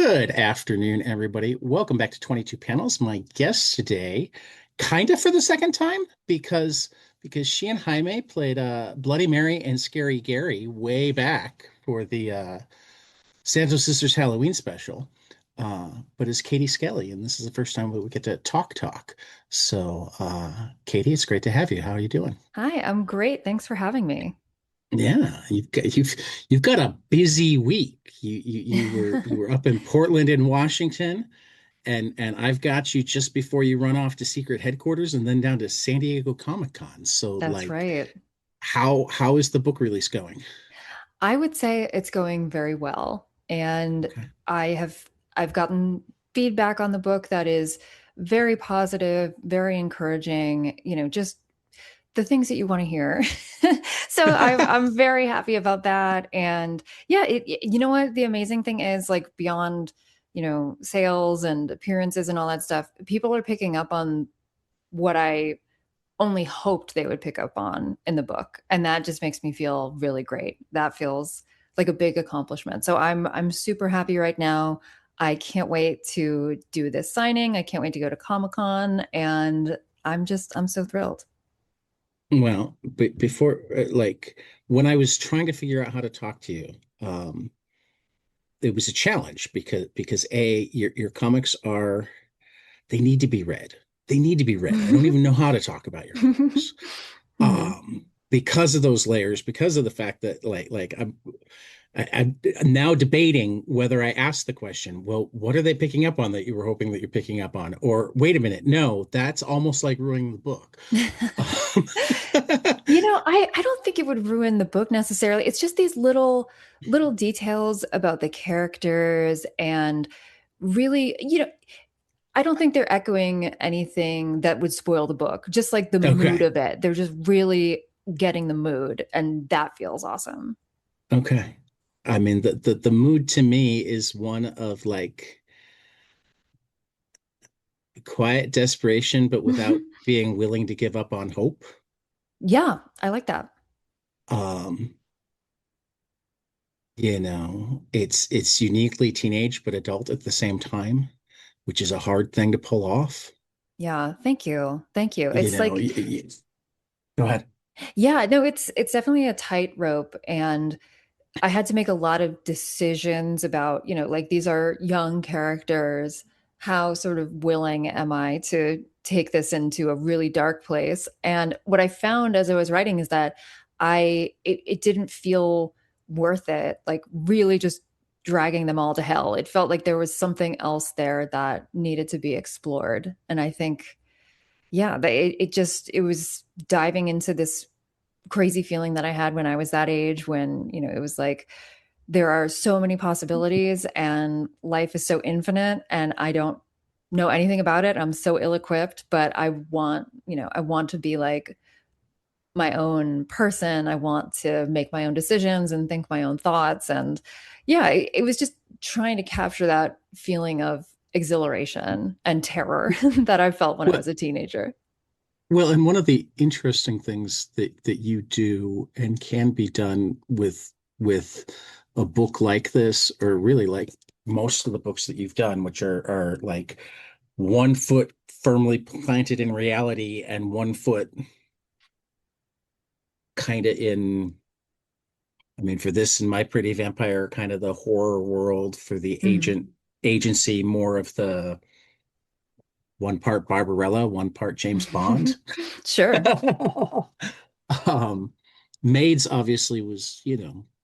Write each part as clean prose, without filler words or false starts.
Good afternoon, everybody. Welcome back to 22 Panels. My guest today, kind of for the second time, because she and Jaime played Bloody Mary and Scary Gary way back for the Santo Sisters Halloween special. But it's Katie Skelly, and this is the first time we get to talk. So, Katie, it's great to have you. How are you doing? Hi, I'm great. Thanks for having me. Yeah, you've got a busy week. You were up in Portland and Washington. And I've got you just before you run off to secret headquarters and then down to San Diego Comic Con. So That's like right. how is the book release going? I would say it's going very well. And Okay. I have I've gotten feedback on the book that is very positive, very encouraging, just the things that you want to hear. So I'm very happy about that. And yeah, you know what the amazing thing is, like, beyond, sales and appearances and all that stuff, people are picking up on what I only hoped they would pick up on in the book, and that just makes me feel really great. That feels like a big accomplishment. So I'm super happy right now. I can't wait to do this signing. I can't wait to go to Comic-Con, and I'm so thrilled. Well, but before like when I was trying to figure out how to talk to you, um, it was a challenge because A, your comics are they need to be read. They need to be read. I don't even know how to talk about your comics. Mhm. Because of those layers, because of the fact that I'm now debating whether I ask the question, well, what are they picking up on that you were hoping that you're picking up on? Or wait a minute, no, that's almost like ruining the book. I don't think it would ruin the book necessarily. It's just these little details about the characters, and really, I don't think they're echoing anything that would spoil the book. Just like the mood Okay. of it. They're just really getting the mood, and that feels awesome. Okay. I mean, the mood to me is one of like quiet desperation, but without being willing to give up on hope. Yeah, I like that. Um, it's uniquely teenage but adult at the same time, which is a hard thing to pull off. Yeah, thank you. Thank you. You It's know, like, go ahead. yeah, no, it's definitely a tightrope, and I had to make a lot of decisions about, like, these are young characters. How sort of willing am I to take this into a really dark place? And what I found as I was writing is that it didn't feel worth it, like really just dragging them all to hell. It felt like there was something else there that needed to be explored. And I think, yeah, it was diving into this crazy feeling that I had when I was that age, when, it was like, there are so many possibilities and life is so infinite, and I don't know anything about it. I'm so ill-equipped, but I want to be like my own person. I want to make my own decisions and think my own thoughts. And yeah, it was just trying to capture that feeling of exhilaration and terror that I felt when I Well, was a teenager. well, and one of the interesting things that you do and can be done with a book like this, or really like most of the books that you've done, which are like one foot firmly planted in reality and one foot kind of in, I mean, for this and My Pretty Vampire, kind of the horror world, for the Mhm. agency, more of the one part Barbarella, one part James Bond. Sure. um, Maids obviously was,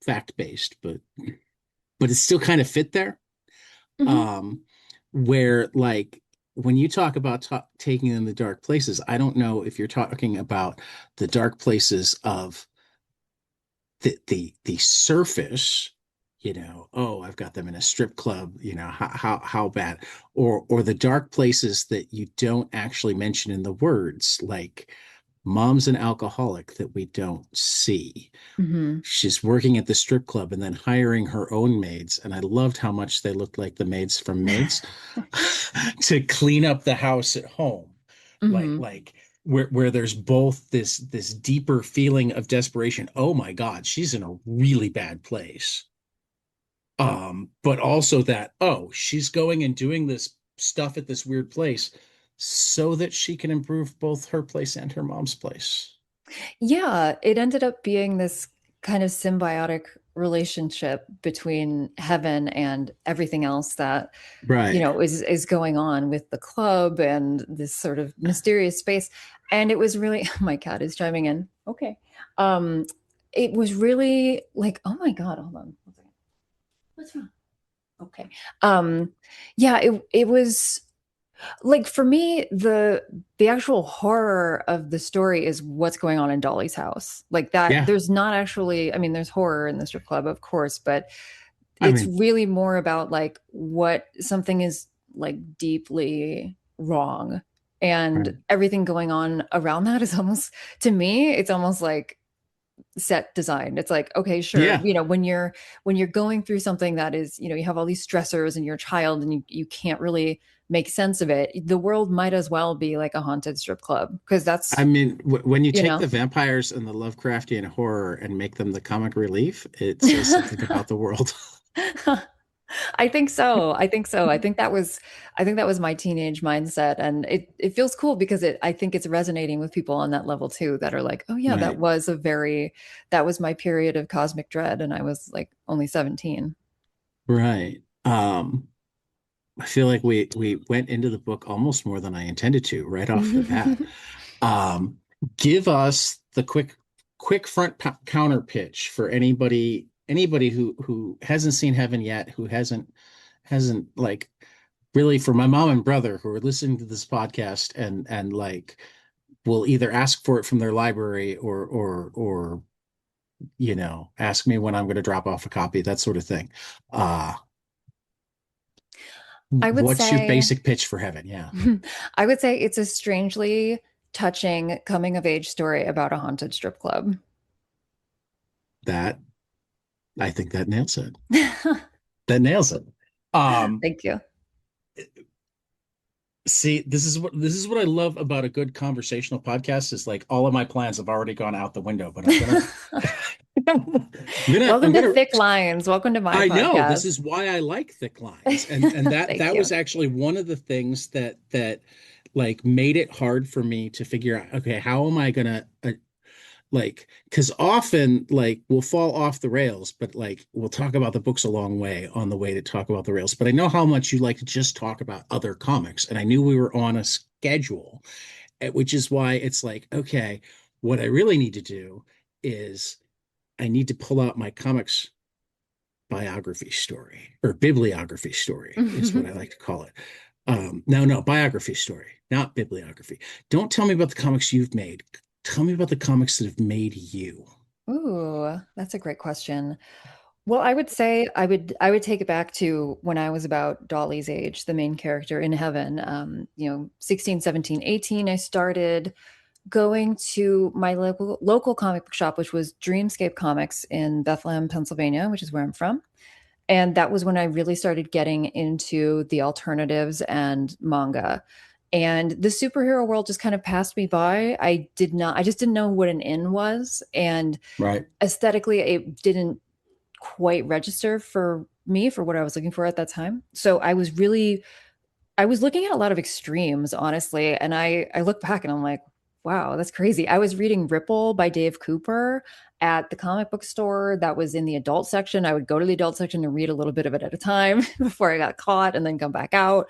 fact based, but it still kind of fit there. Mhm. Um, where like when you talk about taking in the dark places, I don't know if you're talking about the dark places of the surface, oh, I've got them in a strip club, how bad, or the dark places that you don't actually mention in the words, like mom's an alcoholic that we don't see. Mhm. She's working at the strip club and then hiring her own maids, and I loved how much they looked like the maids from Maids to clean up the house at home, like Mhm. like where there's both this deeper feeling of desperation. Oh my God, she's in a really bad place. But also that, oh, she's going and doing this stuff at this weird place so that she can improve both her place and her mom's place. Yeah, it ended up being this kind of symbiotic relationship between heaven and everything else that, Right. is going on with the club and this sort of mysterious space. And it was really, my cat is chiming in. Okay. Um, it was really like, oh my God, hold on. What's wrong? Okay. Um, yeah, it was like for me, the actual horror of the story is what's going on in Dolly's house. Like that, Yeah. there's not actually, I mean, there's horror in the strip club, of course, but I it's mean, really more about like what something is like deeply wrong. And right. everything going on around that is almost, to me, it's almost like set design. It's like, okay, sure, Yeah. when you're going through something that is, you have all these stressors and you're a child and you can't really make sense of it. The world might as well be like a haunted strip club because I that's, mean, when you you take know. the vampires and the Lovecraftian horror and make them the comic relief, it says something about the world. I think so. I think so. I think that was my teenage mindset, and it feels cool because I think it's resonating with people on that level too that are like, "Oh yeah, Right. that was my period of cosmic dread and I was like only 17." Right. I feel like we went into the book almost more than I intended to right off the bat. Um, Give us the quick front counter pitch for anybody who hasn't seen Heaven yet, who hasn't like really, for my mom and brother who are listening to this podcast and like will either ask for it from their library or ask me when I'm going to drop off a copy, that sort of thing. Uh I would what's your say basic pitch for Heaven? Yeah, I would say it's a strangely touching coming of age story about a haunted strip club. that I think that nails it. That nails it. Um, Thank you. See, this is what I love about a good conversational podcast is like all of my plans have already gone out the window, but I'm gonna I'm gonna I'm Welcome to gonna Thick Lines. Welcome to my I know this podcast. is why I like thick lines. And that Thank that you. was actually one of the things that like made it hard for me to figure out, okay, how am I gonna like, because often like we'll fall off the rails, but like we'll talk about the books a long way on the way to talk about the rails. But I know how much you like to just talk about other comics, and I knew we were on a schedule, which is why it's like, okay, what I really need to do is I need to pull out my comics biography story or bibliography story is what I like to call it. No, biography story, not bibliography. Don't tell me about the comics you've made. Tell me about the comics that have made you. Ooh, that's a great question. Well, I would say I would take it back to when I was about Dolly's age, the main character in Heaven. 16, 17, 18. I started going to my local comic book shop, which was Dreamscape Comics in Bethlehem, Pennsylvania, which is where I'm from. And that was when I really started getting into the alternatives and manga. And the superhero world just kind of passed me by. I just didn't know what an in was. And Right. aesthetically, it didn't quite register for me for what I was looking for at that time. So I was looking at a lot of extremes, honestly, and I look back and I'm like, wow, that's crazy. I was reading Ripple by Dave Cooper at the comic book store that was in the adult section. I would go to the adult section and read a little bit of it at a time before I got caught and then come back out.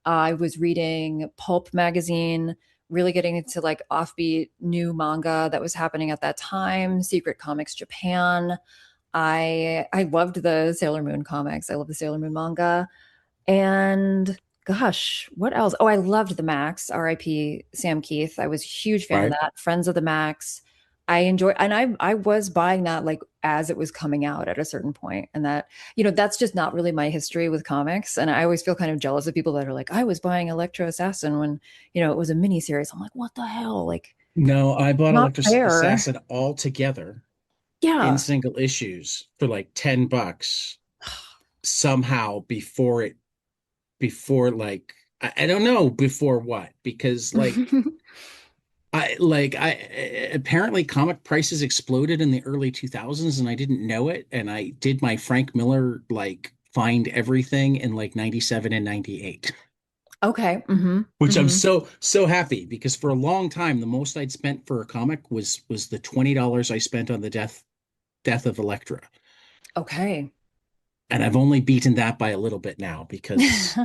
I was reading Pulp magazine, really getting into like offbeat new manga that was happening at that time, Secret Comics Japan. I loved the Sailor Moon comics. I love the Sailor Moon manga. And gosh, what else? Oh, I loved the Max, RIP Sam Keith. I was a huge fan of Right. that. Friends of the Max. I enjoy and I was buying that like as it was coming out at a certain point. And that, that's just not really my history with comics. And I always feel kind of jealous of people that are like, I was buying Electro Assassin when, it was a mini series. I'm like, what the hell? Like, No, I bought not Electric fair. Assassin all together in Yeah. single issues for like $10 somehow before like I don't know before what, because like I apparently comic prices exploded in the early 2000s and I didn't know it. And I did my Frank Miller like find everything in like 97 and 98, Okay. Mm-hmm. which I'm Mm-hmm. so happy because for a long time the most I'd spent for a comic was the $20 I spent on the death of Elektra. Okay. And I've only beaten that by a little bit now because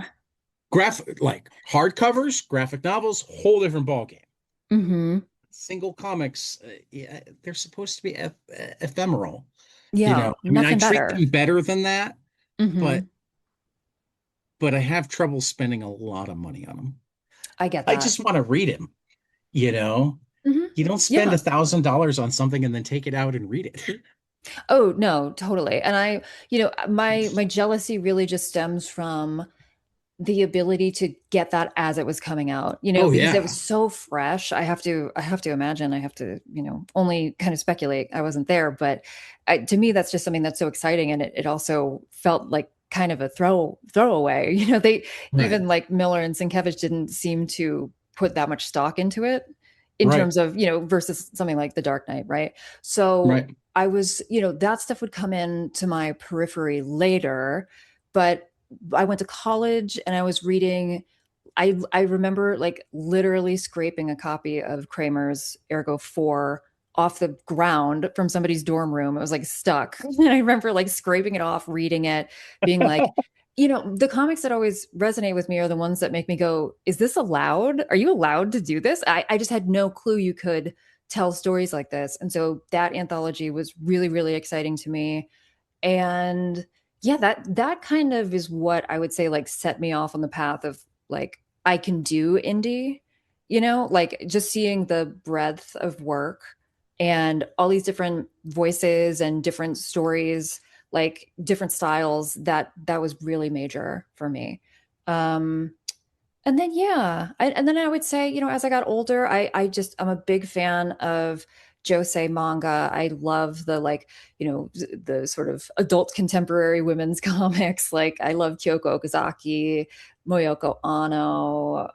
like hardcovers, graphic novels, whole different ballgame. Mm-hmm. Single comics, yeah, they're supposed to be ephemeral. Yeah. I mean, I Nothing treat better. them better than that, but Mm-hmm. I have trouble spending a lot of money on them. I get I that. just want to read them, you know. Mm-hmm. You don't spend Yeah. $1,000 on something and then take it out and read it. Oh, no, totally. And my jealousy really just stems from the ability to get that as it was coming out, Oh because it was yeah, so fresh. I have to imagine, I have to, only kind of speculate. I wasn't there, but to me, that's just something that's so exciting. And it also felt like kind of a throwaway. They right, even like Miller and Sienkiewicz didn't seem to put that much stock into it in right, terms of, versus something like The Dark Knight, right? So right. I was, that stuff would come in to my periphery later, but I went to college and I was reading. I remember like literally scraping a copy of Kramer's Ergo 4 off the ground from somebody's dorm room. It was like stuck. And I remember like scraping it off, reading it, being like, the comics that always resonate with me are the ones that make me go, is this allowed? Are you allowed to do this? I just had no clue you could tell stories like this. And so that anthology was really, really exciting to me. And yeah, that kind of is what I would say like set me off on the path of like I can do indie, like just seeing the breadth of work and all these different voices and different stories, like different styles, that was really major for me. um and then yeah, and then I would say, as I got older, I'm a big fan of josei manga. I love the like, the sort of adult contemporary women's comics. Like I love Kyoko Okazaki, Moyoko Ano,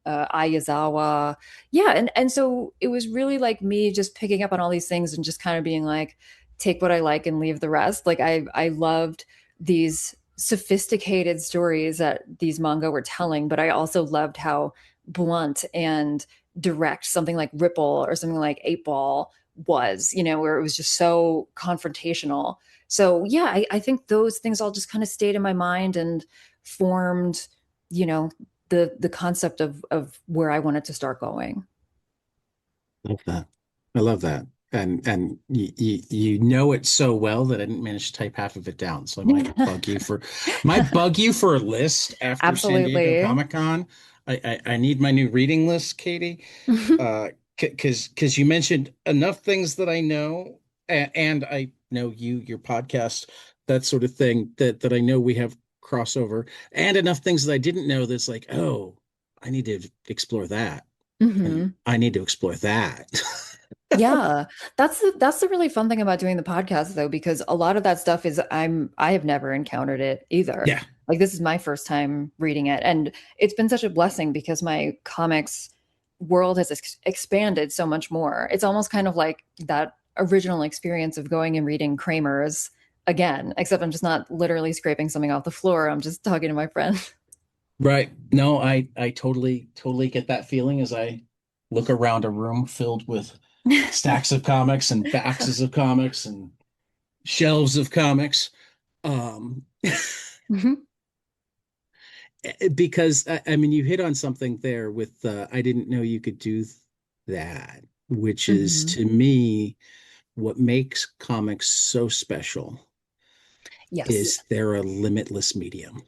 Ayazawa. Yeah, and so it was really like me just picking up on all these things and just kind of being like, take what I like and leave the rest. Like I loved these sophisticated stories that these manga were telling, but I also loved how blunt and direct something like Ripple or something like Eight Ball was, where it was just so confrontational. So yeah, I think those things all just kind of stayed in my mind and formed, you know, the concept of where I wanted to start going. Love that. I love that. And you know it so well that I didn't manage to type half of it down. So I might bug you for a list after San Diego Absolutely. Comic-Con. I need my new reading list, Katie. Because you mentioned enough things that I know, and I know your podcast, that sort of thing that I know we have crossover, and enough things that I didn't know that's like, oh, I need to explore that, and Hmm. I need to explore that. Yeah, that's the really fun thing about doing the podcast though, because a lot of that stuff is I have never encountered it either. Yeah, Like this is my first time reading it, and it's been such a blessing because my comics world has expanded so much more. It's almost kind of like that original experience of going and reading Kramer's again, except I'm just not literally scraping something off the floor. I'm just talking to my friend. right. No, I totally get that feeling as I look around a room filled with stacks of comics and boxes of comics and shelves of comics. Um, Mhm. because I mean, you hit on something there with I didn't know you could do that, which is Mhm. to me what makes comics so special Yes, is they're a limitless medium.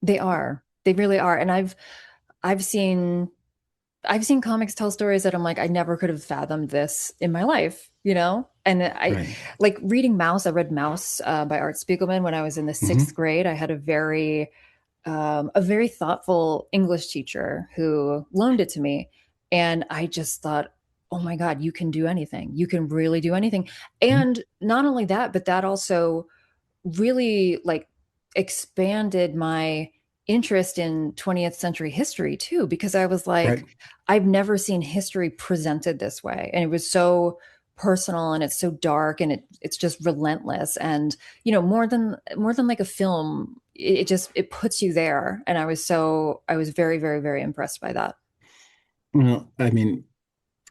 they are. They really are. And I've seen I've seen comics tell stories that I'm like, I never could have fathomed this in my life. And I Right. like reading Mouse. I read Mouse by Art Spiegelman when I was in the sixth Hmm. grade. I had a very thoughtful English teacher who loaned it to me. And I just thought, oh my God, you can do anything. You can really do anything. And not only that, but that also really like expanded my interest in 20th century history too, because I was Right. like, I've never seen history presented this way. And it was so personal and it's so dark and it's just relentless. And, more than like a film, it just it puts you there. And I was very, very, very impressed by that. Well, I mean,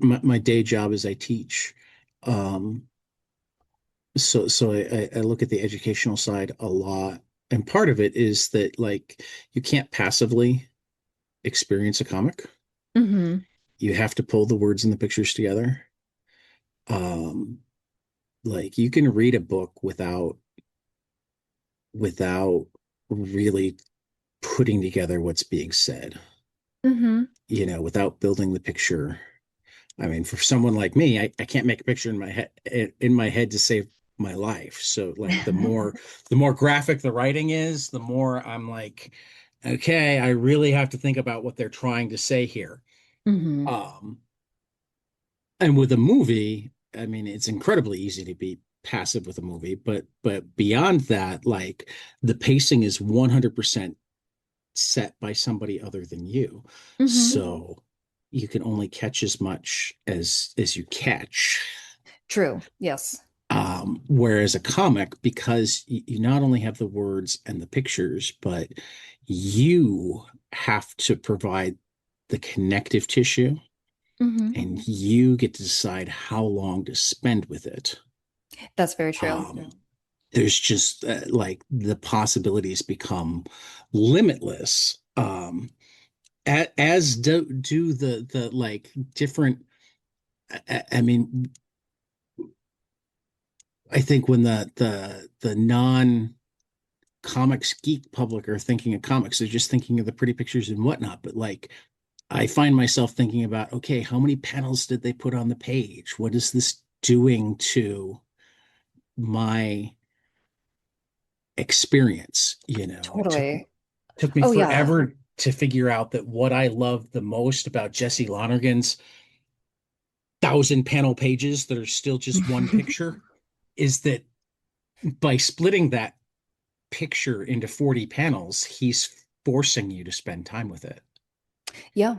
my day job is I teach. Um, so I look at the educational side a lot. And part of it is that like you can't passively experience a comic. Hmm. You have to pull the words and the pictures together. Um, like you can read a book without really putting together what's being said, Hmm. without building the picture. I mean, for someone like me, I can't make a picture in my head to save my life. So like the more graphic the writing is, the more I'm like, okay, I really have to think about what they're trying to say here. Hmm. Um, and with a movie, I mean, it's incredibly easy to be passive with a movie, but beyond that, like the pacing is 100% set by somebody other than you. Hmm. So you can only catch as much as you catch. True. Yes. Whereas a comic, because you not only have the words and the pictures, but you have to provide the connective tissue Hmm. and you get to decide how long to spend with it. That's very true. Um, there's just like the possibilities become limitless. As do the like different. I mean, I think when the non comics geek public are thinking of comics, they're just thinking of the pretty pictures and whatnot. But like, I find myself thinking about, okay, how many panels did they put on the page? What is this doing to my experience? It Totally. took me Oh yeah. forever to figure out that what I loved the most about Jesse Lonergan's 1,000 panel pages that are still just one picture is that by splitting that picture into 40 panels, he's forcing you to spend time with it Yeah,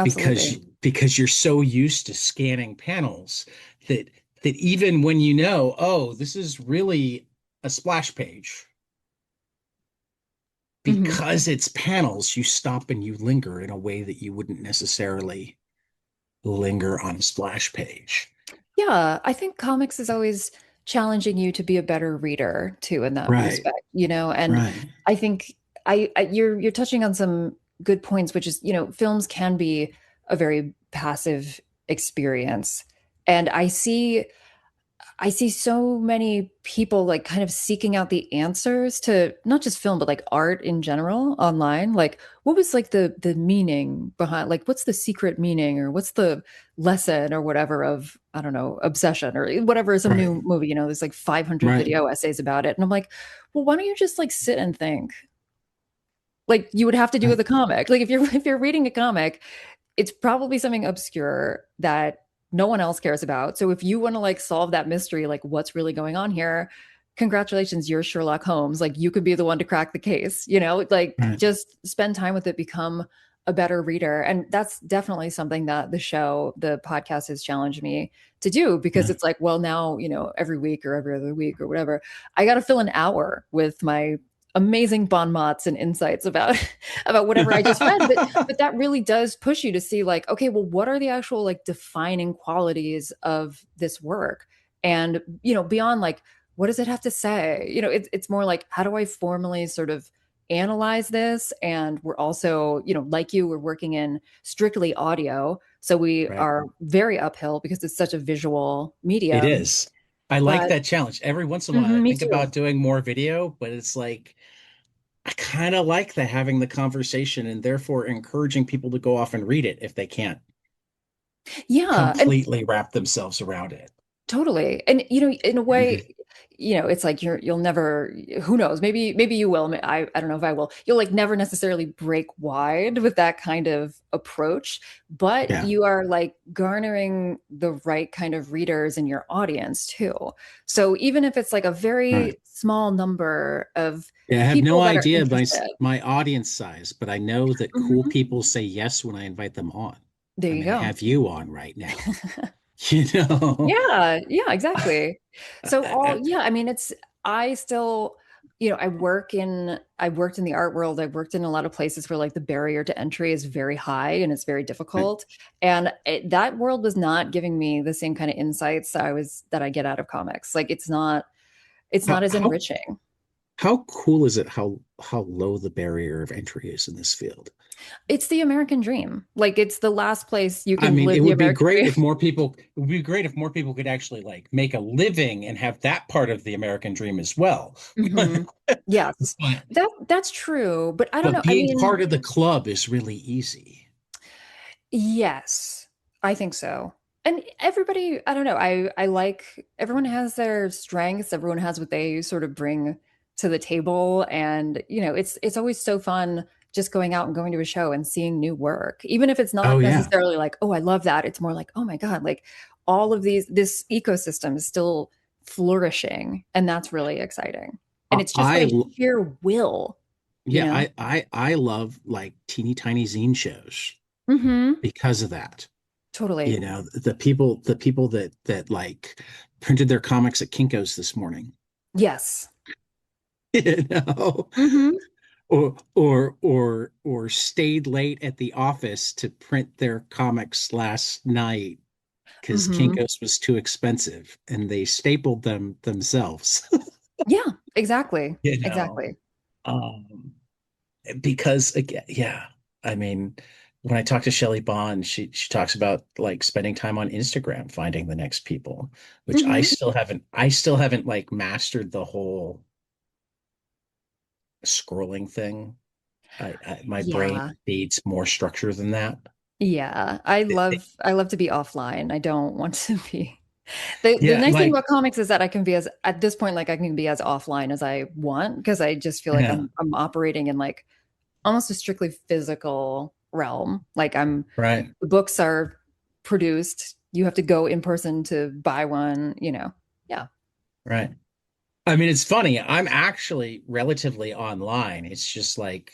because absolutely. because you're so used to scanning panels that that even when oh, this is really a splash page, Hmm. because it's panels, you stop and you linger in a way that you wouldn't necessarily linger on a splash page. Yeah, I think comics is always challenging you to be a better reader too in that Right, respect, and right, I think you're touching on some good points, which is, films can be a very passive experience. And I see so many people like kind of seeking out the answers to not just film, but like art in general online. Like, what was like the meaning behind, like, what's the secret meaning or what's the lesson or whatever of, I don't know, obsession or whatever, some right, new movie, there's like 500 right, video essays about it. And I'm like, well, why don't you just like sit and think like you would have to do with right, a comic? Like if you're reading a comic, it's probably something obscure that no one else cares about. So if you want to like solve that mystery, like what's really going on here, congratulations, you're Sherlock Holmes. Like you could be the one to crack the case, like right, just spend time with it, become a better reader. And that's definitely something that the podcast has challenged me to do because right, it's like, well, now, every week or every other week or whatever, I got to fill an hour with my amazing bon mots and insights about about whatever I just read. But that really does push you to see like, okay, well, what are the actual like defining qualities of this work? And beyond like, what does it have to say? It's more like, how do I formally sort of analyze this? And we're also, like you, we're working in strictly audio. So we right. are very uphill because it's such a visual It medium. is. I like But that challenge. Every once in a while, I mhm, me think too. about doing more video, but it's like I kind of like the having the conversation and therefore encouraging people to go off and read it if they can't Yeah. And completely wrap themselves around it. totally. And in a way, Mhm. it's like you'll never, who knows, maybe you will. I don't know if I will. You'll like never necessarily break wide with that kind of approach, but Yeah. you are like garnering the right kind of readers in your audience too. So even if it's like a Right. very small number of Yeah, I have no people that are idea interested, my audience size, but I know that cool mhm, people say yes when I invite them on. there I you mean, I go. have you on right now, you know. Yeah, yeah, exactly. So Uh, yeah, I mean I still, I worked in the art world. I worked in a lot of places where like the barrier to entry is very high and it's very right. difficult. And that world was not giving me the same kind of insights that I get out of comics. Like it's How not as how enriching. how cool is it how low the barrier of entry is in this field? It's the American dream. Like it's the last place you I can mean, live it the would be American great dream. if more people it would be great if more people could actually like make a living and have that part of the American dream as well. Hmm. Yes. But That's true, but I don't but know. I being part mean, of the club is really easy. yes, I think so. And everybody, I don't know. I like everyone has their strengths, everyone has what they sort of bring to the table, and it's always so fun just going out and going to a show and seeing new work. Even if it's Oh not yeah. necessarily like, "Oh, I love that." It's more like, "Oh my God, like all of this ecosystem is still flourishing." And that's really exciting. And it's just I by sheer will, you Yeah, know? I love like teeny tiny zine shows Hmm. because of that. Totally. You know, the people that like printed their comics at Kinko's this morning, Yes. you know, Hmm. or stayed late at the office to print their comics last night because Hmm. Kinko's was too expensive and they stapled them themselves, Yeah, exactly. you know. Exactly. Um, because again, yeah, I mean, when I talk to Shelley Bond, she talks about like spending time on Instagram finding the next people, which Hmm. I still haven't like mastered the whole scrolling thing. My brain Yeah. needs more structure than that. Yeah. I love to be offline. I don't want to be. The Yeah, nice thing like about comics is that I can be as at this point, like I can be as offline as I want because I just feel like yeah, I'm operating in like almost a strictly physical realm. Like right, the books are produced. You have to go in person to buy one. Yeah. right. I mean, it's funny. I'm actually relatively online. It's just like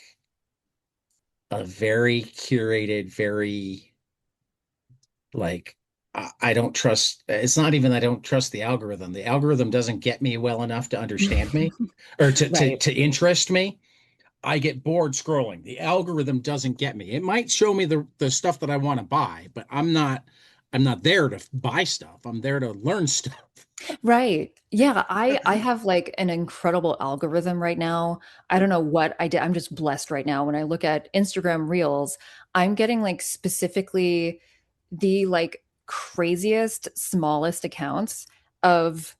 a very curated, very like I don't trust. It's not even I don't trust the algorithm. The algorithm doesn't get me well enough to understand me or Right. to interest me. I get bored scrolling. The algorithm doesn't get me. It might show me the stuff that I want to buy, but I'm not there to buy stuff. I'm there to learn stuff. Right. Yeah, I have like an incredible algorithm right now. I don't know what I did. I'm just blessed right now. When I look at Instagram Reels, I'm getting like specifically the like craziest, smallest accounts of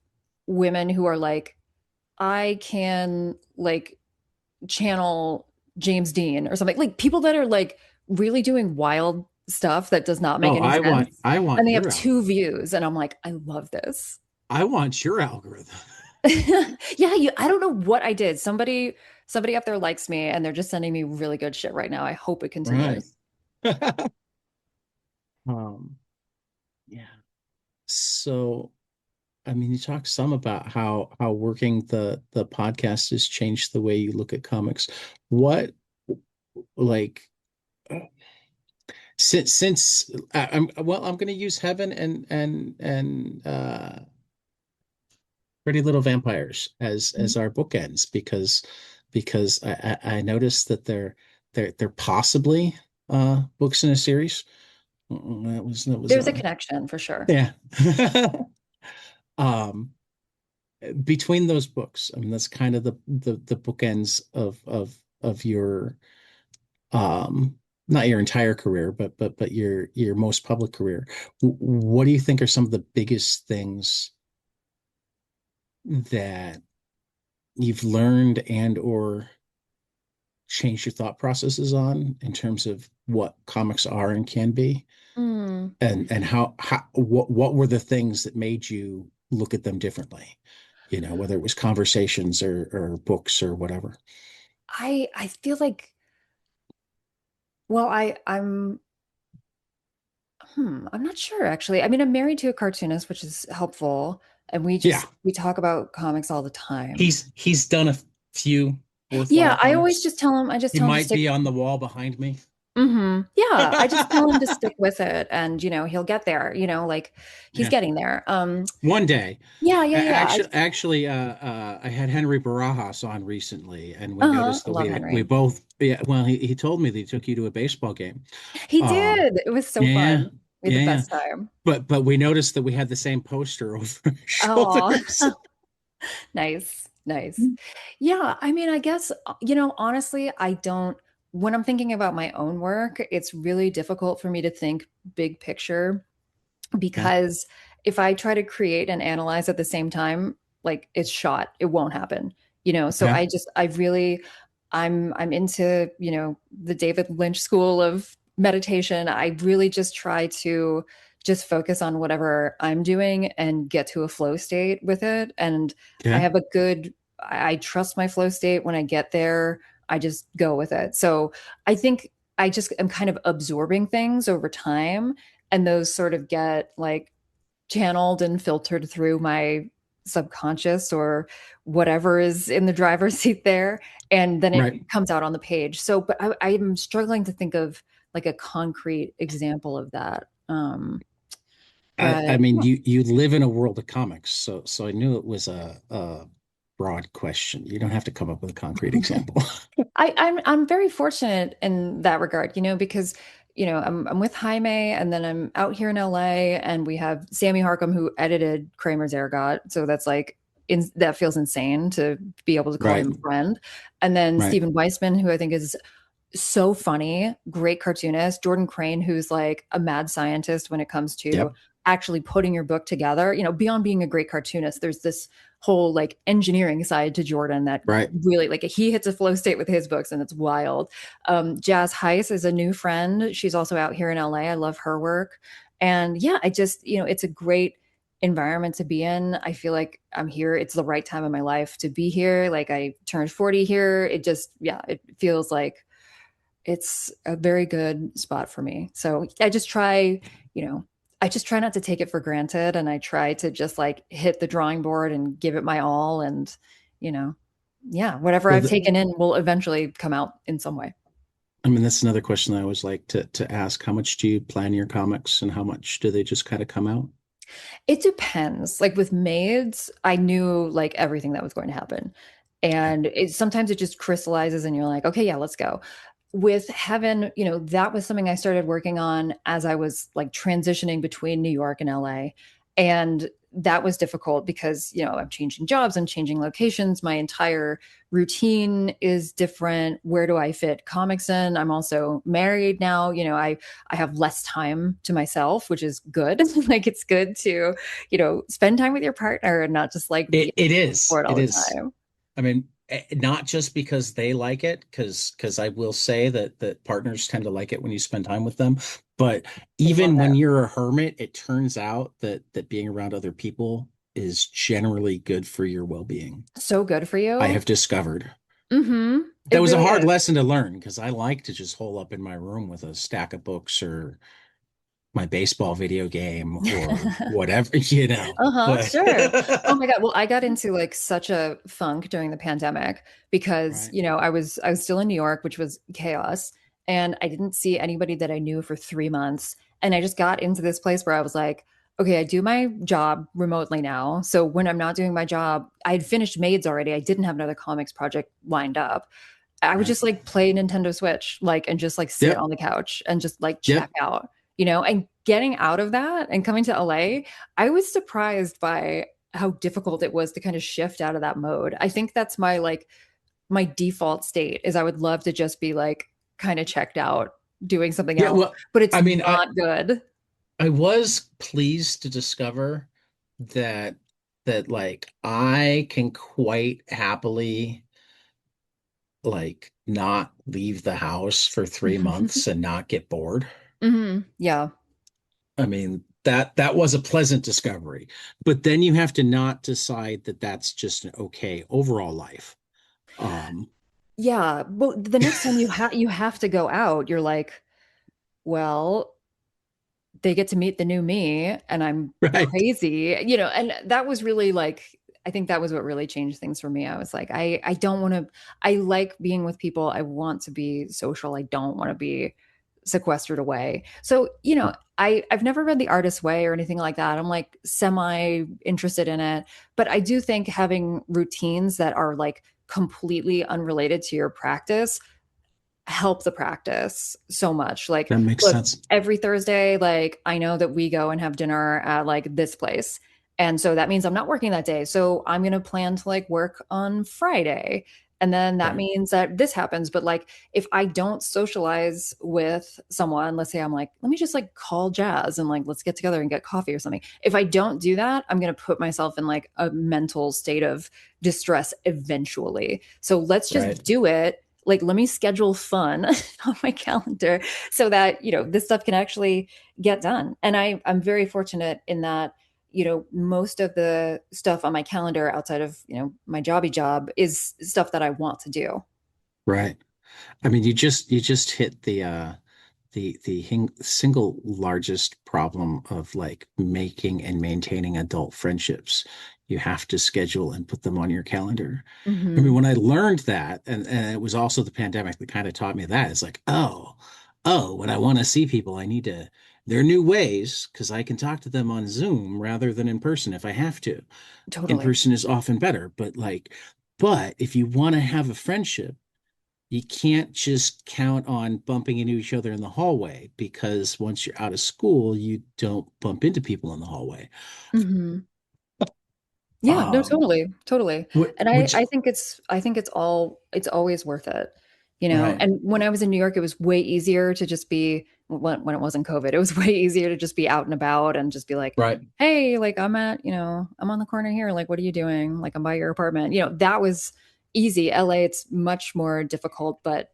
women who are like, I can like channel James Dean or something. Like people that are like really doing wild stuff that does not make Oh, any sense. I And want they have your two algorithm. views, and I'm like, I love this. I want your algorithm. Yeah, I don't know what I did. Somebody up there likes me and they're just sending me really good shit right now. I hope it Right. continues. Um, yeah. So I mean, you talked some about how working the podcast has changed the way you look at comics. What like since I'm going to use Heaven and Pretty Little Vampires Mhm. as our bookends because I noticed that they're possibly books in a series. That was There's a connection for sure. yeah. um between those books, I mean, that's kind of the bookends of your um not your entire career, but your most public career. What do you think are some of the biggest things that you've learned and or changed your thought processes on in terms of what comics are and can be, Mm. and how what were the things that made you look at them differently? whether it was conversations or books or whatever. I feel like, well, I'm not sure actually. I mean, I'm married to a cartoonist, which is helpful, and Yeah, we talk about comics all the time. he's done a few worthwhile Yeah, I always comics. I just He tell him to might stick. be on the wall behind me. Yeah, I just tell him to stick with it, and he'll get there, like he's Yeah, getting there. one day. Yeah, yeah, yeah. I had Henry Barajas on recently, and we Uh-huh. noticed I that love we Henry. both, yeah. Well, he told me that he took you to a baseball game. He Um, did. It was so yeah, fun. We had the yeah, yeah. best time. But we noticed that we had the same poster over our Oh, shoulders. nice, nice. Yeah, I mean, I guess, honestly, I don't, when I'm thinking about my own work, it's really difficult for me to think big picture Okay, because if I try to create and analyze at the same time, like it's shot, it won't happen. So okay, I really I'm into, the David Lynch school of meditation. I really just try to just focus on whatever I'm doing and get to a flow state with it. And I okay. have a good I trust my flow state when I get there. I just go with it. So I think I just am kind of absorbing things over time, and those sort of get like channeled and filtered through my subconscious or whatever is in the driver's seat there, and then Right. it comes out on the page. So but I'm struggling to think of like a concrete example of that. I But mean, you live in a world of comics, so I knew it was a broad question. You don't have to come up with a concrete example. I'm very fortunate in that regard, because I'm with Jaime, and then I'm out here in LA, and we have Sammy Harcum who edited Kramer's Ergot, so that's like that feels insane to be able to call Right, him friend, and then right. Stephen Weissman, who I think is so funny, great cartoonist. Jordan Crane, who's like a mad scientist when it comes to Yep, actually putting your book together. Beyond being a great cartoonist, there's this whole like engineering side to Jordan that right. really like he hits a flow state with his books and it's wild. Jazz Heiss is a new friend. She's also out here in LA. I love her work. And yeah, I just, it's a great environment to be in. I feel like I'm here. It's the right time in my life to be here. Like I turned 40 here. It just, yeah, it feels like it's a very good spot for me. So you know, I just try not to take it for granted. And I try to just like hit the drawing board and give it my all. And, you know, yeah, whatever Well, I've taken in will eventually come out in some way. I mean, that's another question I always like to ask. How much do you plan your comics, and how much do they just kind of come out? It depends. Like with maids, I knew like everything that was going to happen. Okay, And sometimes it just crystallizes and you're like, okay, yeah, let's go. With Heaven, that was something I started working on as I was like transitioning between New York and LA. And that was difficult because, I'm changing jobs, I'm changing locations, my entire routine is different. Where do I fit comics in? I'm also married now. I have less time to myself, which is good. Like it's good to, spend time with your partner and not just like be it is. bored all It the is. time. I mean, not just because they like it, because I will say that partners tend to like it when you spend time with them, but They love even when it. you're a hermit, it turns out that being around other people is generally good for your well-being. So good for I you. have discovered. That It was a really hard is. lesson to learn because I like to just hole up in my room with a stack of books or my baseball video game or whatever, Uh-huh, But sure. Oh my God. Well, I got into like such a funk during the pandemic because, right, I was still in New York, which was chaos, and I didn't see anybody that I knew for 3 months. And I just got into this place where I was like, okay, I do my job remotely now. So when I'm not doing my job, I had finished Maids already. I didn't have another comics project lined up. I would right. just like play Nintendo Switch, like, and just like sit Yep, on the couch and just like check yep. out, and getting out of that and coming to LA, I was surprised by how difficult it was to kind of shift out of that mode. I think that's my default state is I would love to just be like kind of checked out doing something Yeah, else, well, but it's I mean, not good. I was pleased to discover that like I can quite happily like not leave the house for 3 months and not get bored. Yeah. I mean, that was a pleasant discovery. But then you have to not decide that that's just an okay overall life. Um, Yeah, but the next time you have to go out, you're like, well, they get to meet the new me and I'm right. crazy, and that was really like I think that was what really changed things for me. I was like, I don't want to I like being with people. I want to be social. I don't want to be sequestered away. So, I've never read The Artist's Way or anything like that. I'm like semi interested in it, but I do think having routines that are like completely unrelated to your practice help the practice so much. Like, That makes look, sense. every Thursday, like I know that we go and have dinner at like this place. And so that means I'm not working that day. So I'm going to plan to like work on Friday. And then that Right. means that this happens. But like, if I don't socialize with someone, let's say I'm like, let me just like call Jazz and like, let's get together and get coffee or something. If I don't do that, I'm going to put myself in like a mental state of distress eventually. So let's Right. just do it, like let me schedule fun on my calendar so that this stuff can actually get done. And I'm very fortunate in that most of the stuff on my calendar outside of my jobby job is stuff that I want to do. Right. I mean, you just hit the single largest problem of like making and maintaining adult friendships. You have to schedule and put them on your calendar. I mean, Hmm. when I learned that, and it was also the pandemic that kind of taught me that, it's like, oh, when I want to see people, I need to, there are new ways because I can talk to them on Zoom rather than in person if I have to. In Totally. person is often better, but if you want to have a friendship, you can't just count on bumping into each other in the hallway because once you're out of school, you don't bump into people in the hallway. Hmm. Yeah, no, Um, totally, totally. And I, which, I think it's always worth it, right, And when I was in New York, it was way easier to just be when it wasn't COVID, it was way easier to just be out and about and just be like, right. hey, like I'm on the corner here. Like, what are you doing? Like, I'm by your apartment. That was easy. LA, it's much more difficult, but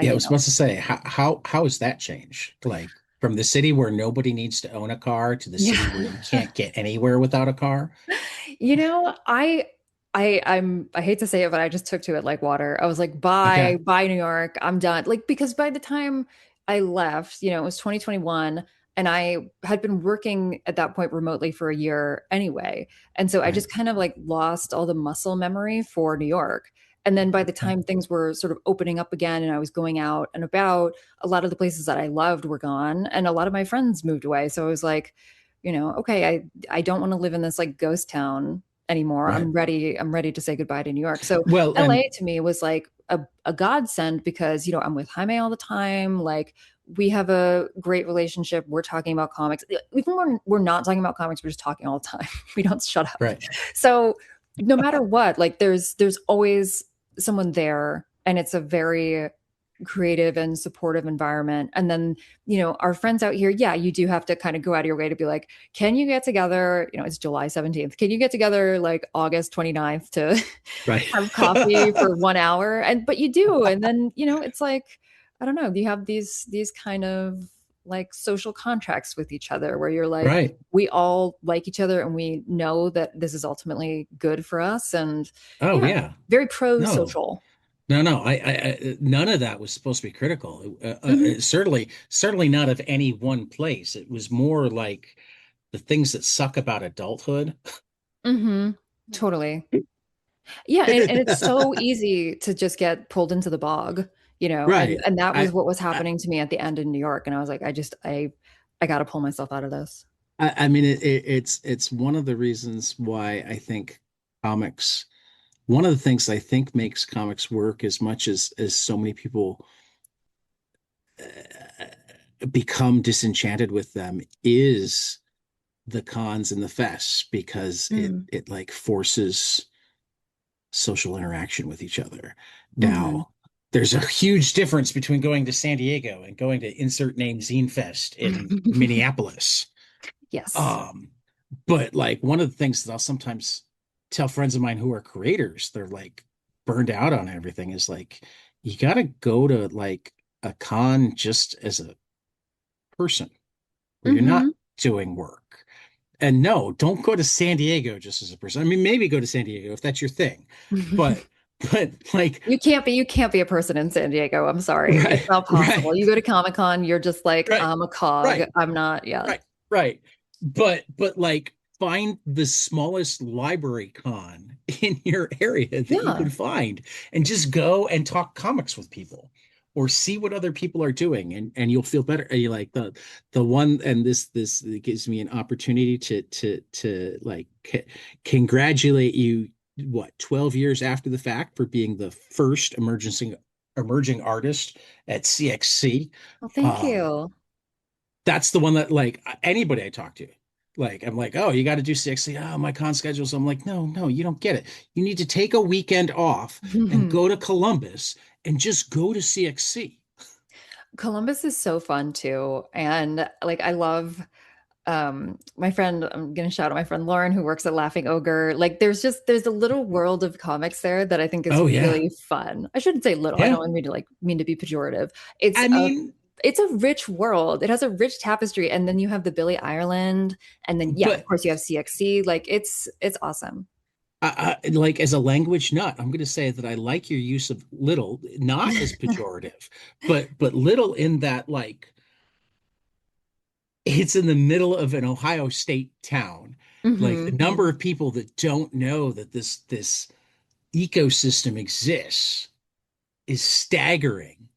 Yeah, I was supposed to say, how has that changed? Like from the city where nobody needs to own a car to the city where you yeah. can't get anywhere without a car? I hate to say it, but I just took to it like water. I was like, bye, Okay, bye, New York. I'm done. Like, because by the time I left, it was 2021 and I had been working at that point remotely for a year anyway. And so I right. just kind of like lost all the muscle memory for New York. And then by the Okay. time things were sort of opening up again and I was going out and about, a lot of the places that I loved were gone and a lot of my friends moved away. So I was like, okay, I don't want to live in this like ghost town anymore. Right. I'm ready to say goodbye to New York. So Well, LA and to me was like a godsend because, I'm with Jaime all the time. Like we have a great relationship. We're talking about comics. Even when we're not talking about comics, we're just talking all the time. We don't shut up. right. So no matter what, like there's always someone there and it's a very creative and supportive environment. And then, our friends out here, yeah, you do have to kind of go out of your way to be like, can you get together? It's July 17th. Can you get together like August 29th to Right. have coffee for 1 hour? But you do. And then, it's like, I don't know, you have these kind of like social contracts with each other where you're like, Right. we all like each other and we know that this is ultimately good for us. And Oh, yeah, yeah. very pro No, social. no. None of that was supposed to be critical. Hmm. Certainly not of any one place. It was more like the things that suck about adulthood. Hmm. Totally. Yeah, and it's so easy to just get pulled into the bog, and Right. that was I, what was I, happening to me at the end in New York, and I was like, I got to pull myself out of this. I mean, it's one of the reasons why I think comics. One of the things I think makes comics work as much as so many people become disenchanted with them is the cons and the fests because it Mm. it like forces social interaction with each other. Hmm. Now, there's a huge difference between going to San Diego and going to insert name Zine Fest in Minneapolis. Yes. Um, but like one of the things that I'll sometimes tell friends of mine who are creators, they're like burned out on everything, is like you got to go to like a con just as a person where you're not Hmm. doing work. And no, don't go to San Diego just as a person. I mean, maybe go to San Diego if that's your thing, but like You can't be a person in San Diego. I'm sorry. It's right, not right, possible. You go to Comic-Con, you're just like, right, I'm a cog. right, I'm not, yeah. right, right. But like find the smallest library con in your area that you can Yeah. find and just go and talk comics with people or see what other people are doing and you'll feel better. You like the one and this gives me an opportunity to like congratulate you what 12 years after the fact for being the first emerging artist at CXC. Well, thank Um, you. that's the one that like anybody I talk to, like I'm like, oh, you got to do 60. Oh, my con schedules. I'm like, no, no, you don't get it. You need to take a weekend off and go to Columbus and just go to CXC. Columbus is so fun too. And like I love my friend, I'm gonna shout out my friend Lauren who works at Laughing Ogre. Like there's a little world of comics there that I think is Oh yeah, really fun. I shouldn't say little. I yeah. don't mean to be pejorative. It's I a mean, it's a rich world. It has a rich tapestry, and then you have the Billie Ireland, and then yeah, of but course you have CXC. Like it's awesome. like as a language nut, I'm going to say that I like your use of little, not as pejorative, but little in that like it's in the middle of an Ohio State town. Like the Hmm. number of people that don't know that this ecosystem exists is staggering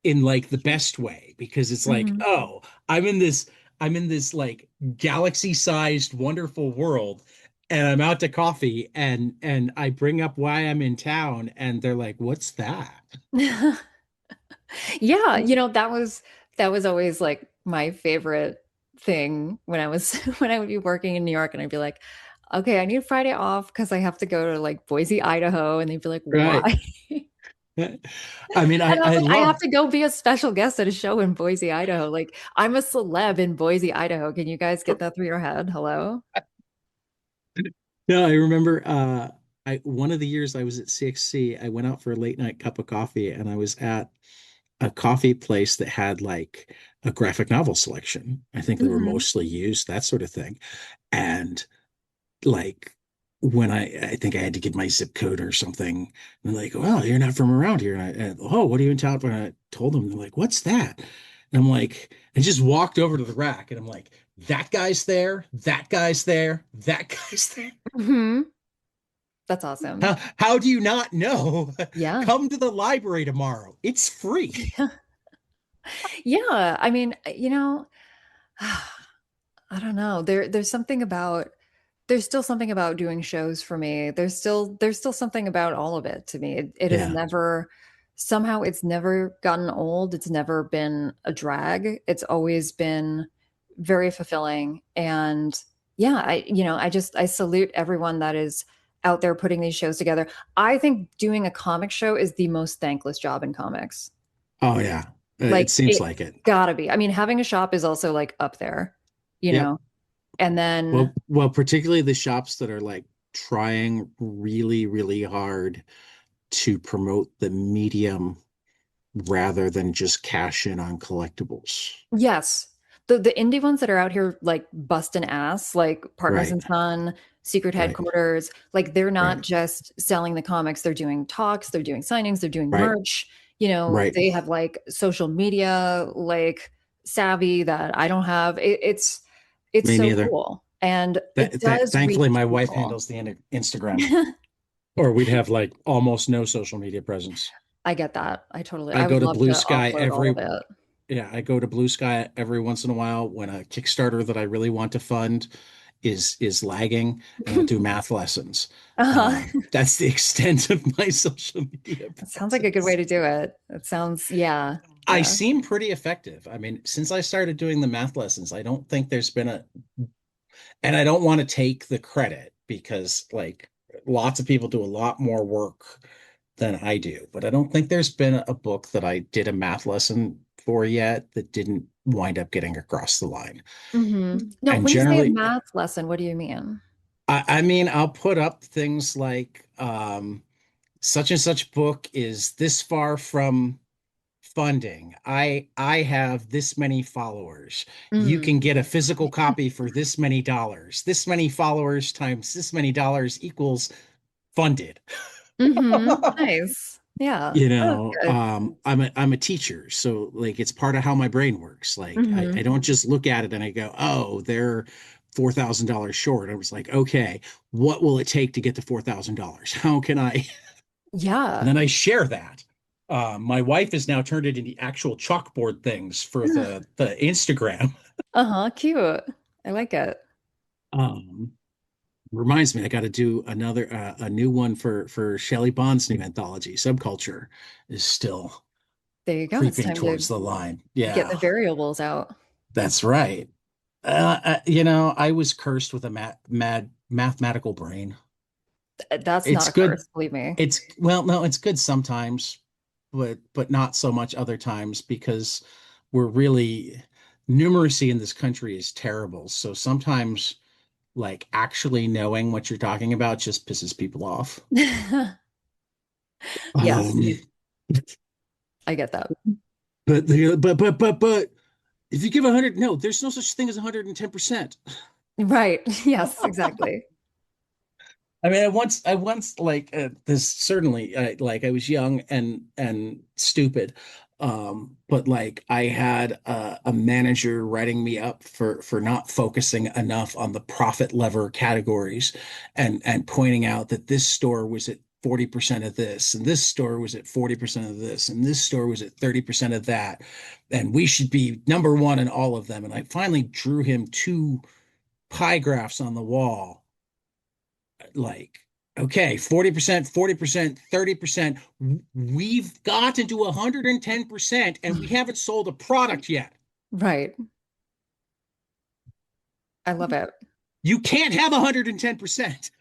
in like the best way because it's like, Hmm. oh, I'm in this like galaxy-sized wonderful world and I'm out to coffee and I bring up why I'm in town and they're like, "What's that?" Yeah, that was always like my favorite thing when I was when I would be working in New York and I'd be like, okay, I need Friday off because I have to go to like Boise, Idaho. And they'd be like, why? Right. I mean, And I was I like, I have love to go be a special guest at a show in Boise, Idaho. Like, I'm a celeb in Boise, Idaho. Can you guys get that through your head? Hello? no, I remember I one of the years I was at CXC, I went out for a late night cup of coffee and I was at a coffee place that had like a graphic novel selection. I think they were Hmm. mostly used, that sort of thing. And like when I think I had to give my zip code or something, and they're like, well, you're not from around here. Oh, what are you in town for? And I told them, they're like, what's that? And I'm like, I just walked over to the rack and I'm like, that guy's there, that guy's there, that guy's there. Hmm. That's awesome. How do you not know? Yeah. Come to the library tomorrow. It's free. Yeah. I mean, I don't know. There's still something about doing shows for me. There's still something about all of it to me. It has Yeah. never somehow it's never gotten old. It's never been a drag. It's always been very fulfilling. And yeah, I salute everyone that is out there putting these shows together. I think doing a comic show is the most thankless job in comics. Oh yeah. It Like seems it's like it. gotta be. I mean, having a shop is also like up there, you Yep. know. And then Well, particularly the shops that are like trying really, really hard to promote the medium rather than just cash in on collectibles. yes, the indie ones that are out here like busting ass, like Partners Right, in Sun, Secret right, Headquarters, like they're not right, just selling the comics, they're doing talks, they're doing signings, they're doing right, merch. right. They have like social media like savvy that I don't have. It's Me so neither. cool. And That, it does thankfully, reach my wife people. handles the Instagram, or we'd have like almost no social media presence. I get that. I I go would to love Blue to Sky offload all of every it. Yeah, I go to Blue Sky every once in a while when a Kickstarter that I really want to fund is lagging, and I'll do math lessons. Uh-huh. That's the extent of my social media That sounds like a good way presence. to do it. It sounds, yeah, I yeah. seem pretty effective. I mean, since I started doing the math lessons, I don't think there's been and I don't want to take the credit because like lots of people do a lot more work than I do, but I don't think there's been a book that I did a math lesson for yet that didn't wind up getting across the line. No, And when you say a generally, math lesson, what do you mean? I mean, I'll put up things like such and such book is this far from funding. I have this many followers. You Mm. can get a physical copy for this many dollars. This many followers times this many dollars equals funded. Nice. Yeah. You Oh, know, good. I'm a teacher, so like it's part of how my brain works. Like I Hmm. don't just look at it and I go, oh, they're $4,000 short. I was like, okay, what will it take to get to $4,000? How can I? And Yeah. then I share that. My wife has now turned it into actual chalkboard things for the Instagram. Uh-huh. Cute. I like it. Um, Reminds me, I got to do another a new one for Shelley Bond's new anthology. Subculture is still There you go. It's creeping time to towards the line. get the Yeah, variables out. that's right. I was cursed with a mathematical brain. That's not It's a good. curse, believe me. It's well, no, it's good sometimes, but not so much other times because we're really numeracy in this country is terrible. So sometimes like actually knowing what you're talking about just pisses people off. Yes, Um, I get that. but if you give 100, no, there's no such thing as 110%. Right. Yes, exactly. I mean, I once like this certainly like I was young and stupid, but like I had a manager writing me up for not focusing enough on the profit lever categories, and pointing out that this store was at 40% of this, and this store was at 40% of this, and this store was at 30% of that, and we should be number one in all of them. And I finally drew him two pie graphs on the wall like okay 40%, 40%, 30%. We've got to do 110% and we haven't sold a product yet. Right. I love it. You can't have 110%.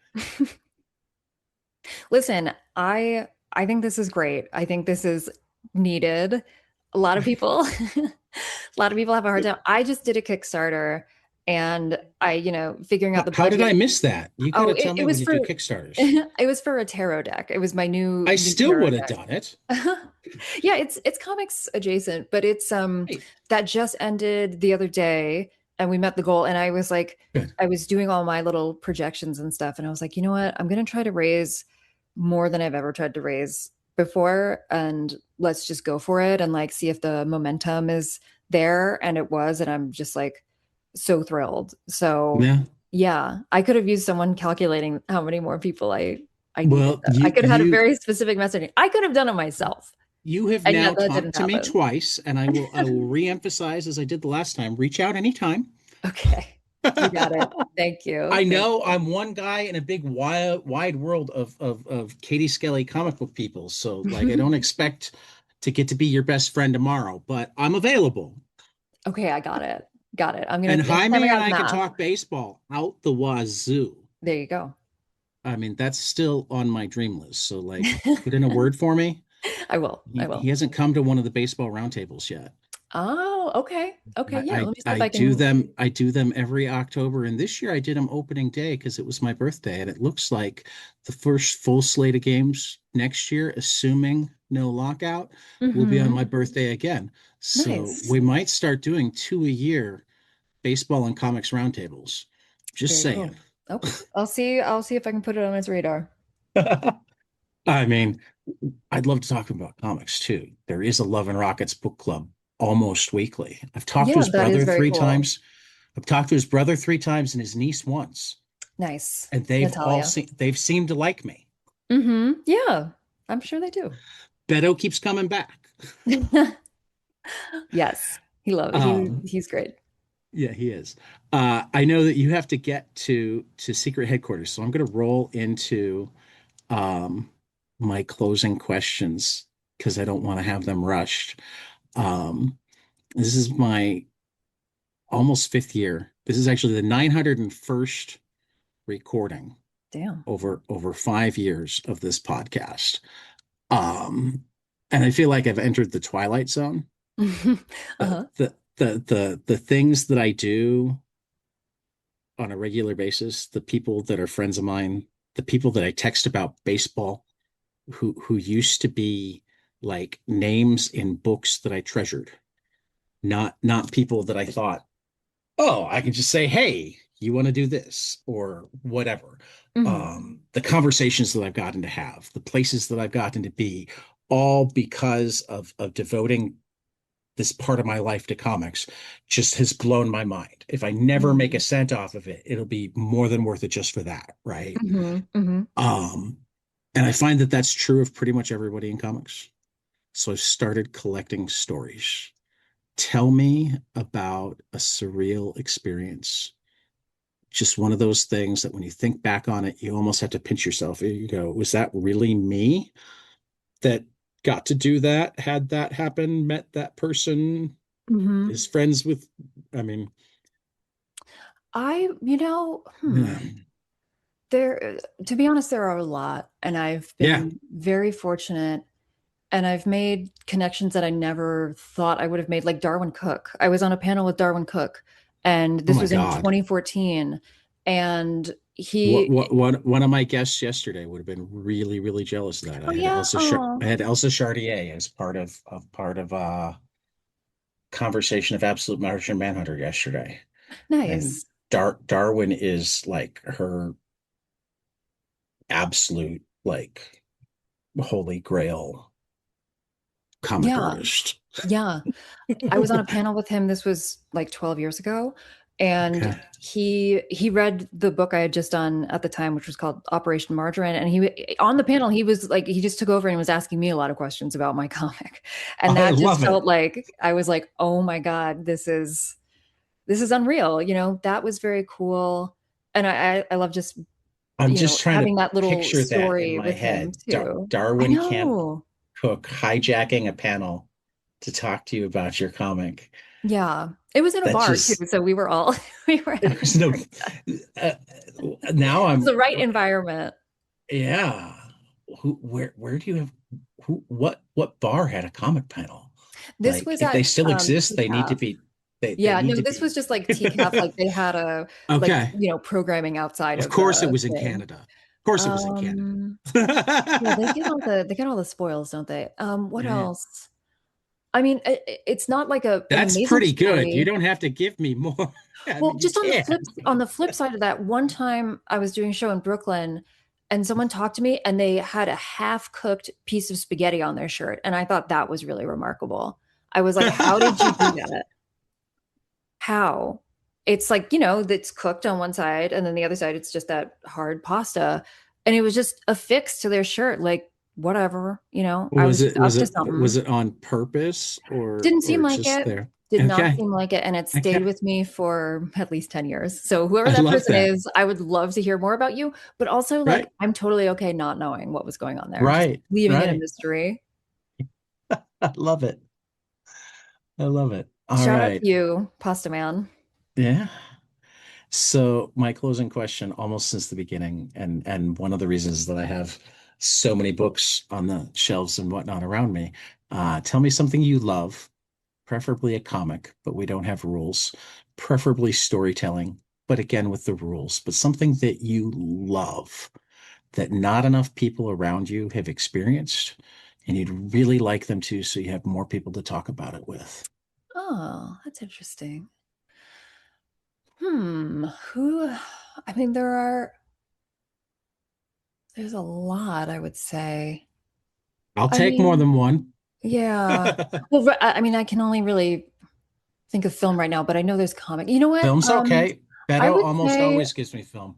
Listen, I think this is great. I think this is needed. A lot of people a lot of people have a hard time. I just did a Kickstarter and figuring out the How did budget. I miss that? You got Oh, to it, tell it me when was you for do Kickstarters. it was for a tarot deck. It was my I new still tarot would have deck. done it. Yeah, it's comics adjacent, but it's Right. that just ended the other day and we met the goal and I was like Good. I was doing all my little projections and stuff and I was like, "You know what? I'm going to try to raise more than I've ever tried to raise before and let's just go for it and like see if the momentum is there." And it was and I'm just like so thrilled. So, Yeah. yeah, I could have used someone calculating how many more people I needed. Well, I you could have had a you very specific messaging. I could have done it myself. you have And now yet that talked didn't to me happen. twice, and I will reemphasize as I did the last time. Reach out anytime. Okay. You got it. Thank you. I Thank know you. I'm one guy in a big wide world of Katie Skelly comic book people. So like I don't expect to get to be your best friend tomorrow, but I'm available. Okay, I got it. Got it. I'm gonna And next time I Jaime and got I can math. talk baseball out the wazoo. There you go. I mean, that's still on my dream list. So like put in a word for me. I will. I He will. hasn't come to one of the baseball roundtables yet. Oh, okay. Okay. I, Yeah. Let I me see if I I do can. them I do them every October, and this year I did them opening day because it was my birthday, and it looks like the first full slate of games next year, assuming no lockout, will be on Hmm. my birthday again. So Nice. we might start doing two a year baseball and comics roundtables. Just Very saying. cool. Okay. I'll see if I can put it on his radar. I mean, I'd love to talk about comics too. There is a Love and Rockets book club almost weekly. I've talked to Yeah, his that is brother very three cool. times. I've talked to his brother three times and his niece once, Nice. and Natalia. they've seemed to like me. Yeah, I'm sure they do. Beto keeps coming back. Yes. Um, He's great. yeah, he is. I know that you have to get to secret headquarters, so I'm going to roll into um, my closing questions because I don't want to have them rushed. Um, this is my almost fifth year. This is actually the 901st recording Damn. over 5 years of this podcast. Um, and I feel like I've entered the twilight zone. Uh-huh. The things that I do on a regular basis, the people that are friends of mine, the people that I text about baseball, who used to be like names in books that I treasured, not people that I thought, oh, I can just say, hey, you want to do this or whatever. Mhm. The conversations that I've gotten to have, the places that I've gotten to be, all because of devoting this part of my life to comics, just has blown my mind. If I never make a Mhm. cent off of it, it'll be more than worth it just for that, right? Mhm. Mhm. Um, and I find that that's true of pretty much everybody in comics. So I've started collecting stories. Tell me about a surreal experience. Just one of those things that when you think back on it, you almost have to pinch yourself. You go, was that really me that got to do that, had that happen, met that person, Mhm. is friends with, I mean, yeah. There, to be honest, there are a lot, and I've Yeah. been very fortunate, and I've made connections that I never thought I would have made, like Darwin Cook. I was on a panel with Darwin Cook, and Oh this my was in God. 2014, and One of my guests yesterday would have been really, really jealous of that. oh yeah, I oh, had Elsa Chartier as part of conversation of Absolute Martian Manhunter yesterday. And nice. Darwin is like her absolute like holy grail comic Yeah, artist. yeah. I was on a panel with him. This was like 12 years ago, and Okay. he read the book I had just done at the time, which was called Operation Margarine. And he on the panel, he was like, he just took over and was asking me a lot of questions about my comic, and I that just love felt it. like I was like, oh my God, this is unreal. That was very cool, and I love just I'm just trying to having that little picture that in story my with him head. too. I Darwin can't know. cook hijacking a panel to talk to you about your comic. Yeah. It was in a That bar too, just so we were all we were having there's a no great time. uh, now It's the I'm right environment. yeah. Where do you have what bar had a comic panel? This Like was if they at still exist, they need to TCAF. be they Yeah, need no, to this was be just like TCAF, like they had a like, okay. programming outside Of of course it the was in thing. Canada. Of course it was in Canada. Um, yeah, they get all the spoils, don't they? What Yeah. else? I mean, it's not like a an That's amazing pretty good. You story. don't have to give me more. I Well, mean, you just can. on the flip side of that, one time I was doing a show in Brooklyn and someone talked to me and they had a half-cooked piece of spaghetti on their shirt. And I thought that was really remarkable. I was like, how did you do that? How? It's like, that's cooked on one side and then the other side it's just that hard pasta. And it was just affixed to their shirt, like whatever, I Was was just it up was to it was something. it on purpose Didn't seem or like just it. there? Did not Okay. seem like it. And it stayed Okay. with me for at least 10 years. So whoever I that love person that. is, I would love to hear more about you. But also, like, Right. I'm totally okay not knowing what was going on there, just Right. leaving it a Right. mystery. I love it. I love it. All Shout out to right. you, Pasta Man. Yeah. So my closing question, almost since the beginning, and one of the reasons that I have so many books on the shelves and whatnot around me, tell me something you love, preferably a comic, but we don't have rules, preferably storytelling, but again with the rules, but something that you love that not enough people around you have experienced, and you'd really like them to, so you have more people to talk about it with. Oh, that's interesting. Who, I mean, there's a lot, I would say. I'll I take more mean, than one. yeah. Well, I mean, I can only really think of film right now, but I know there's comic. You know what? Film's okay. I Beto would almost say, always gives me film.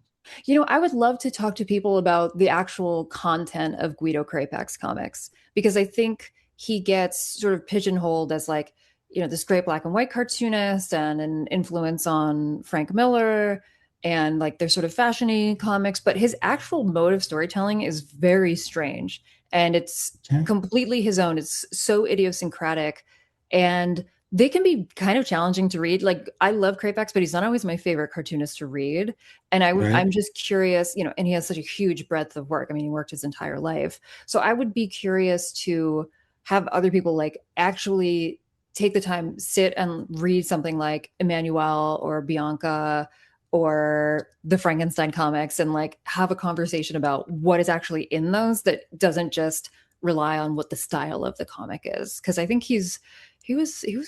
I would love to talk to people about the actual content of Guido Crapek's comics because I think he gets sort of pigeonholed as like, this great black and white cartoonist and an influence on Frank Miller and like their sort of fashiony comics, but his actual mode of storytelling is very strange and it's Okay. completely his own. It's so idiosyncratic and they can be kind of challenging to read. Like I love Crapex, but he's not always my favorite cartoonist to read. And Right. I'm just curious, and he has such a huge breadth of work. I mean, he worked his entire life. So I would be curious to have other people like actually take the time, sit and read something like Emmanuel or Bianca or the Frankenstein comics and like have a conversation about what is actually in those that doesn't just rely on what the style of the comic is, because I think he was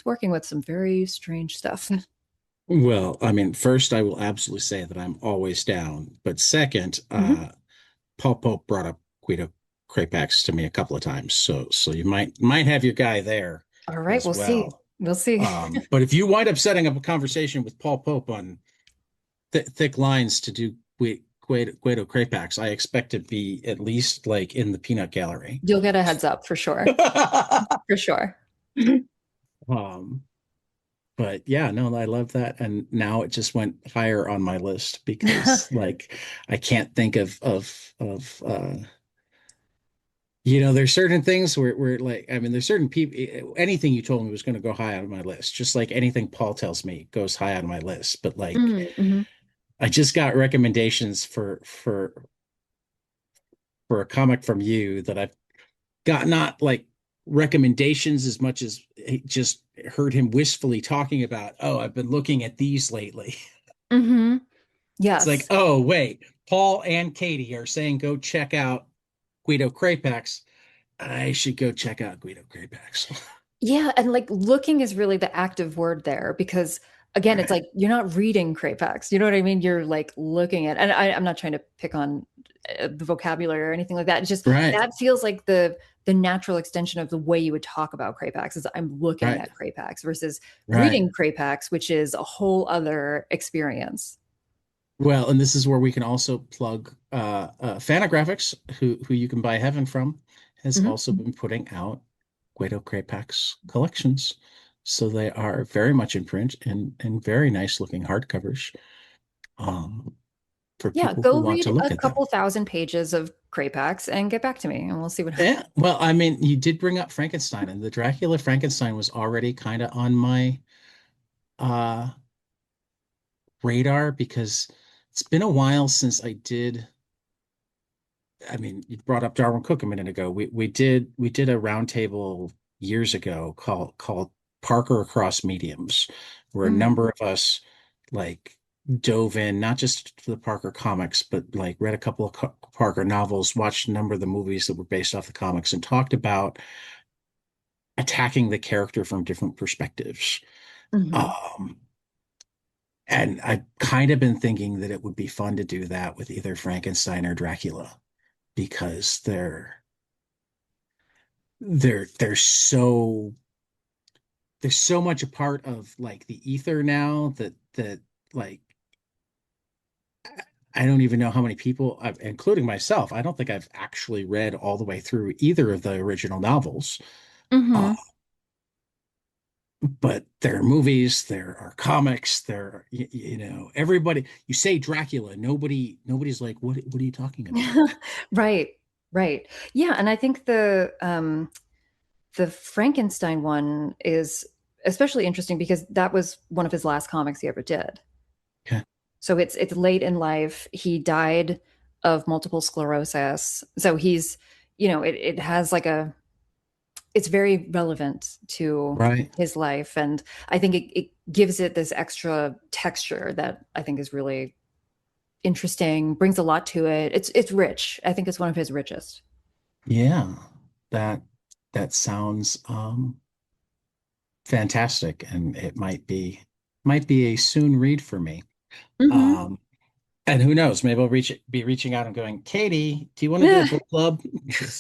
working with some very strange stuff. Well, I mean, first, I will absolutely say that I'm always down. But second, Mhm. Paul Pope brought up Guido Crepax to me a couple of times, so you might have your guy there All right, as we'll see. well. We'll see. But if you wind up setting up a conversation with Paul Pope on thick lines to do Guido Crepax, I expect to be at least like in the peanut gallery. You'll get a heads up for sure. For sure. um, but yeah, no, I love that, and now it just went higher on my list because like I can't think of there's certain things where like I mean there's certain people, anything you told me was going to go high on my list, just like anything Paul tells me goes high on my list. But like Mm-hmm. I just got recommendations for a comic from you that I've got, not like recommendations as much as just heard him wistfully talking about, oh, I've been looking at these lately. Mm-hmm. It's like, Yes. oh, wait, Paul and Katie are saying go check out Guido Crepax. I should go check out Guido Crepax. Yeah, and like looking is really the active word there because again, it's Right. like you're not reading Craypax. You know what I mean? You're like looking at, and I'm not trying to pick on the vocabulary or anything like that. It's just Right. that feels like the natural extension of the way you would talk about Craypax is I'm looking Right. at Craypax versus Right. reading Craypax, which is a whole other experience. Well, and this is where we can also plug Fanagraphics, who you can buy Heaven from, has Mhm. also been putting out Guido Crepax collections. So they are very much in print and very nice looking hardcovers um, for Yeah, people who go want to read look a at them. couple thousand pages of Craypax and get back to me, and we'll see what Yeah, well, I mean, you did bring up Frankenstein, and the Dracula Frankenstein was already kind of on my uh, radar because it's been a while since I did. I mean, you brought up Darwin Cook a minute ago. We did a roundtable years ago called Parker Across Mediums, where a Mm, number of us like dove in, not just to the Parker comics, but like read a couple of Parker novels, watched a number of the movies that were based off the comics, and talked about attacking the character from different perspectives. mhm. Um, and I've kind of been thinking that it would be fun to do that with either Frankenstein or Dracula because they're so much a part of like the ether now that like I don't even know how many people, including myself, I don't think I've actually read all the way through either of the original novels. Uh, Mhm. but there are movies, there are comics, everybody. You say Dracula, nobody's like, what are you talking about? Right, right. Yeah, and I think the Frankenstein one is especially interesting because that was one of his last comics he ever did. Okay, So it's late in life. He died of multiple sclerosis. So it has like it's very relevant to right. his life. And I think it gives it this extra texture that I think is really interesting, brings a lot to it. It's rich. I think it's one of his richest. Yeah, that that sounds fantastic, and it might be a soon read for me. Hmm. Um, and who knows, maybe I'll be reaching out and going, Katie, do you want to do a book club?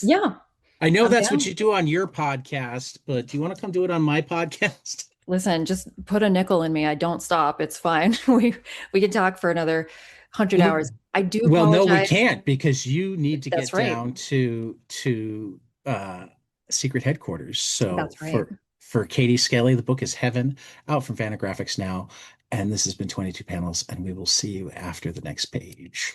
Yeah, I know I'm that's what down. you do on your podcast, but do you want to come do it on my podcast? Listen, just put a nickel in me. I don't stop. It's fine. We can talk for another 100 hours. I do Well, no, we apologize. can't because you need to That's get right. down to secret headquarters. So That's right. for Katie Skelly, the book is Heaven, out from Fantagraphics now, and this has been 22 panels, and we will see you after the next page.